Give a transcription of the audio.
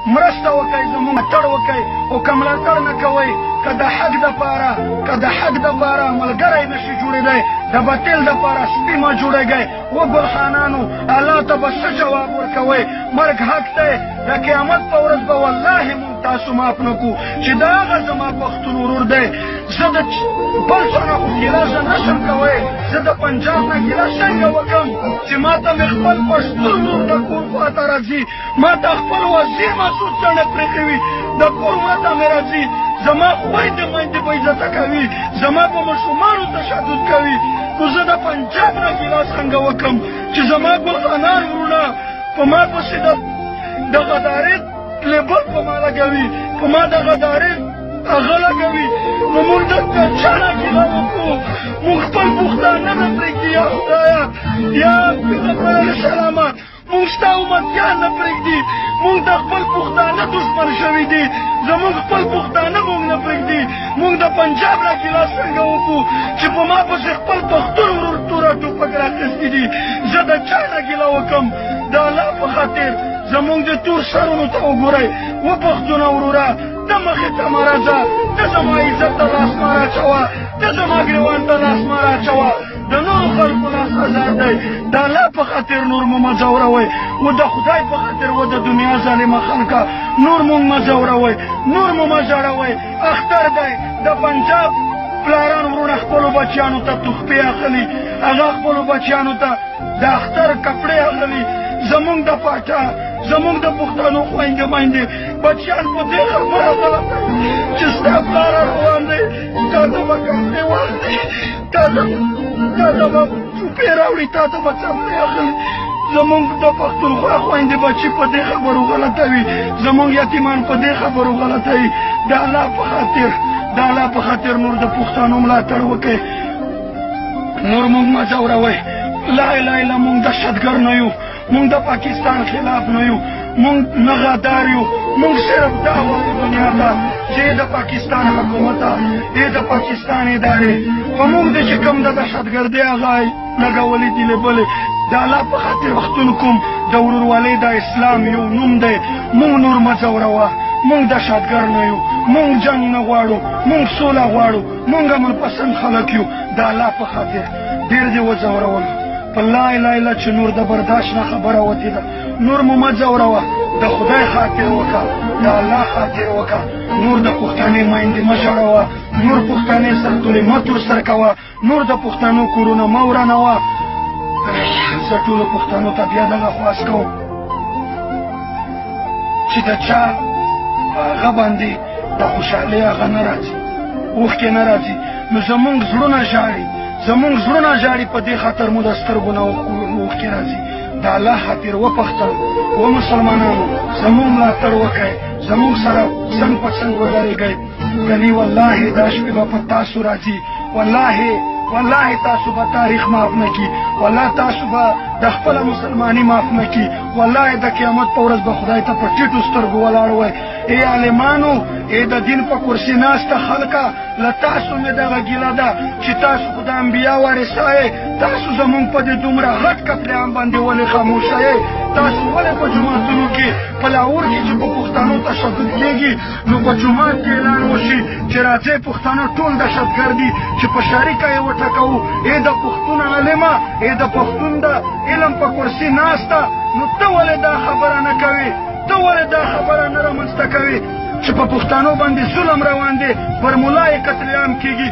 مرسته وکړئ زموږ ملاتړ وکړئ او که ملاتړ نه کوئ که د حق دپاره ملګری نشي جوړېدی د باطل دپاره سپي مه جوړېږئ و ګلخانانو الله ته به څه جواب ورکوئ مرګ حق دی د قیامت په ورځ به والله مونږ تاسو معاف نه کړو چې د هغه زما پښتون ورور دی زه د بل څه نه خو ګیله زه نشم کوی زه د پنجاب نه ګیله څنګه وکړم چې ما ته مې خپل پښتون ورور د کور خواته راځي ما ته خپل وزیر مسعود څڼې پرېښوي د کور ماته مې راځي زما خویندې میندې به عزته کوي زما په ماشومانو تشدد کوي نو زه د پنجاب نه ګیله څنګه وکړم چې زما ګلخانان وروڼه په ما پسې د غدارۍ لیبل په ما لګوي په ما د غدارۍ هغه لګوي نو مونږ د چا نه ګیله وکړو مونږ خپل پښتانه نه پرېږدي یا خدایه یا پیغمبر علیه السلامه مونږ ستا امتیان نه پرېږدي مونږ د خپل پښتانه دشمن شوي دي زمونږ خپل پښتانه مونږ نه پرېږدي مونږ د پنجاب نه ګیله څنګه وکړو چې په ما پسې خپل پښتون ورور توره ټوپک راخیستي دي زه د چا نه ګیله وکړم د الله په خاطر زمونږ د تور سرونو ته وګورئ و پښتونه وروره ته مخې ته مه راځه ته زما عزت ته لاس مه راچوه ته زما ګرېوان ته لاس مه راچوه د نورو خلکو لاس ازاد دی د الله په خاطر نور مو مه ځوروئ و د خدای په خاطر و د دنیا ظالمه خلکه نور مونږ مه ځوروئ نور مو مه ژاړوئ اختر دی د پنجاب پلاران وروڼه خپلو بچیانو ته تحفې اخلي هغه خپلو بچیانو ته د اختر کپړې اخلي زمونږ د پاچا زمونږ د پښتنو خویندې میندې بچیان په دې خبره غلط چې ستا پلار روان دی تا ته به کپړې واخلي تا ته به چوپې راوړي تا ته به څپلۍ اخلي زمونږ د پښتونخوا خویندې بچي په دې خبرو غلطوي زمونږ یتیمان په دې خبرو غلطوي د الله په خاطر نور د پښتنو ملاتړ وکړئ نور مونږ مه ځوروئ لا اله الا مونږ دهشتګر نه یو مونږ د پاکستان خلاف نه یو مونږ نه غدار یو مونږ صرف دا وایو دنیا ته چې د پاکستان حکومت ای د پاکستان ادارې په مونږ د چې کوم د دهشتګردۍ هغه لګولي دي لیبلې د الله په خاطر وختون کوم د ورورولۍ د اسلام یو نوم دی مونږ نور مه ځوروه مونږ دهشتګر نه یو مونږ جنګ نه غواړو مونږ سوله غواړو مونږ امن پسند خلک یو د الله په خاطر ډېر دې وځورولو په لا اله الا چې نور د برداشت نه خبره وتې ده نور مو مه ځوروه د خدای خاطر وکړه د الله خاطر وکړه نور د پښتنې میندې مه ژړوه نور پښتنې سرتورې مه تورسر کوه نور د پښتنو کورونه مه ورانوه زه ټولو پښتنو ته بیا دغه خواست کوم چې د چا هغه باندې د خوشحالۍ هغه نه راځي اوښکې نه راځي نو زمونږ زړونه ژاړي زمونږ زړونه ژاړي په دې خاطر مو د سترګو نه اوښکې راځي د الله خاطر وپښتل و مسلمانانو زمونږ ملاتړ وکړئ زمونږ سره څنګ په څنګ ودرېږئ کنې والله دا شپې به په تاسو راځي والله تاسو به تاریخ معاف نه کړي والله تاسو به د خپله مسلماني معاف نه کړي والله د قیامت په ورځ به خدای ته په ټیټو سترګو ولاړ وئ ای عالمانو ای د دین په کرسي ناسته خلکه له تاسو مې دغه ګیله ده چې تاسو خو د انبیا وارثه یې تاسو زمونږ په دې دومره غټ قتلعام باندې ولې خاموشه یې تاسو ولې په جوماتونو کې په لاهور کې چې په پښتنو تشدد کېږي نو په جومات کې اعلان وشي چې راځئ پښتانه ټول دهشتګر دي چې په شریکه یې وټکوو ای د پښتون عالمه ای د پښتون د علم په کرسي ناسته نو ته ولې دا خبره نه کوې ته ولې دا خبره نه رامنځته کوې چې په پښتانو باندې ظلم روان دی پر ملا یې قتل عام کېږي